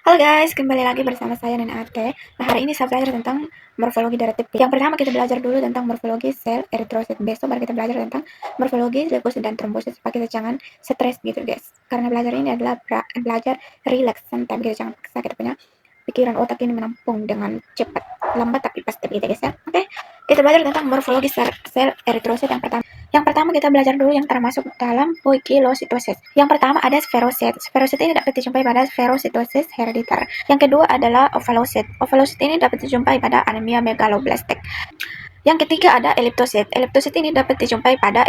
Halo guys, kembali lagi bersama saya Nena Ate. Nah, hari ini saya belajar tentang morfologi darah tipik. Yang pertama kita belajar dulu tentang morfologi sel eritrosit. Besok baru kita belajar tentang morfologi leukosit dan trombosit supaya kita jangan stres gitu guys. Karena belajar ini adalah belajar relax, santai gitu, jangan paksa kita punya pikiran otak ini menampung dengan cepat. Lambat tapi pasti gitu guys ya. Oke, kita belajar tentang morfologi sel eritrosit yang pertama. Yang pertama kita belajar dulu yang termasuk dalam poikilositosis. Yang pertama ada sferosit. Sferosit ini dapat dijumpai pada sferositosis herediter. Yang kedua adalah ovalosit. Ovalosit ini dapat dijumpai pada anemia megaloblastik. Yang ketiga ada eliptosit. Eliptosit ini dapat dijumpai pada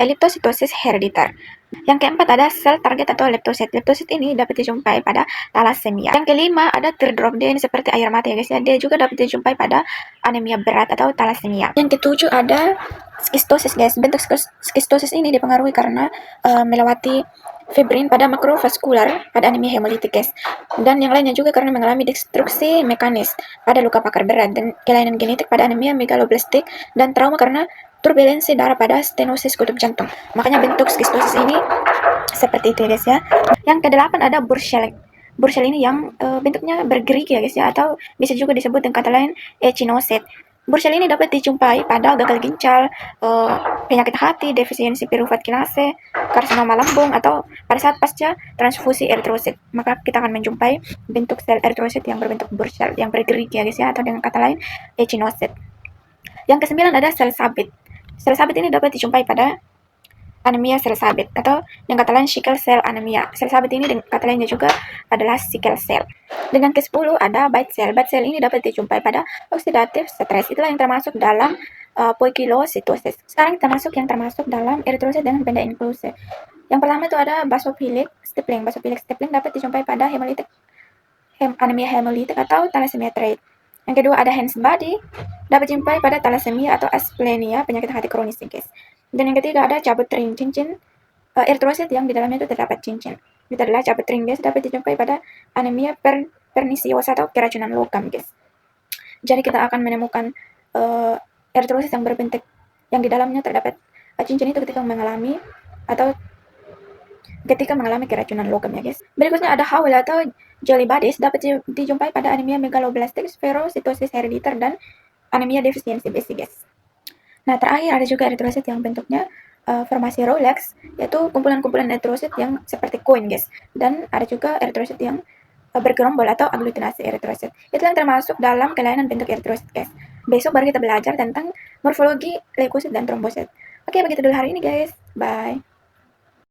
eliptositosis herediter. Yang keempat ada sel target atau leptosit. Leptosit ini dapat dijumpai pada thalassemia. Yang kelima ada teardrop. Dia ini seperti air mata ya guys ya. Dia juga dapat dijumpai pada anemia berat atau thalassemia. Yang ketujuh ada skistosis guys. Bentuk skistosis ini dipengaruhi karena melewati fibrin pada makrovaskular pada anemia hemolitik guys. Dan yang lainnya juga karena mengalami destruksi mekanis pada luka bakar berat dan kelainan genetik pada anemia megaloblastik dan trauma karena turbulensi darah pada stenosis kutub jantung. Makanya bentuk skistosis ini seperti itu ya guys ya. Yang kedelapan ada Bursell. Bursell ini yang bentuknya bergerigi ya guys ya, atau bisa juga disebut dengan kata lain echinoset. Bursell ini dapat dijumpai pada gagal ginjal, penyakit hati, defisiensi piruvat kinase, karsinoma lambung, atau pada saat pasca transfusi eritrosit. Maka kita akan menjumpai bentuk sel eritrosit yang berbentuk Bursell, yang bergerigi ya guys ya, atau dengan kata lain echinoset. Yang kesembilan ada sel sabit. Sel sabit ini dapat dijumpai pada anemia sel sabit atau dengan kata lain sickle cell anemia. Sel sabit ini dengan kata lainnya juga adalah sickle cell. Dengan ke-10 ada bite cell. Bite cell ini dapat dijumpai pada oxidative stress. Itulah yang termasuk dalam poikilositosis. Sekarang kita masuk yang termasuk dalam eritrosit dengan benda inklusif. Yang pertama itu ada basophilic stippling. Basophilic stippling dapat dijumpai pada anemia hemolitik atau thalassemia trade. Yang kedua ada Hansen body, dapat dijumpai pada thalassemia atau asplenia, penyakit hati kronis guys. Dan yang ketiga ada cabut ring cincin eritrosit yang di dalamnya itu terdapat cincin. Itu adalah cabut ring guys, dapat dijumpai pada anemia pernisiosa atau keracunan logam guys. Jadi kita akan menemukan eritrosit yang berbentuk yang di dalamnya terdapat cincin itu ketika mengalami keracunan logam ya guys. Berikutnya ada Howell atau jelly bodies, dapat dijumpai pada anemia megaloblastik, spherositosis herediter, dan anemia defisiensi besi guys. Nah, terakhir ada juga eritrosit yang bentuknya formasi Rolex, yaitu kumpulan-kumpulan eritrosit yang seperti koin guys. Dan ada juga eritrosit yang bergerombol atau aglutinasi eritrosit. Itu yang termasuk dalam kelainan bentuk eritrosit guys. Besok baru kita belajar tentang morfologi leukosit dan trombosit. Oke, begitu dulu hari ini guys. Bye.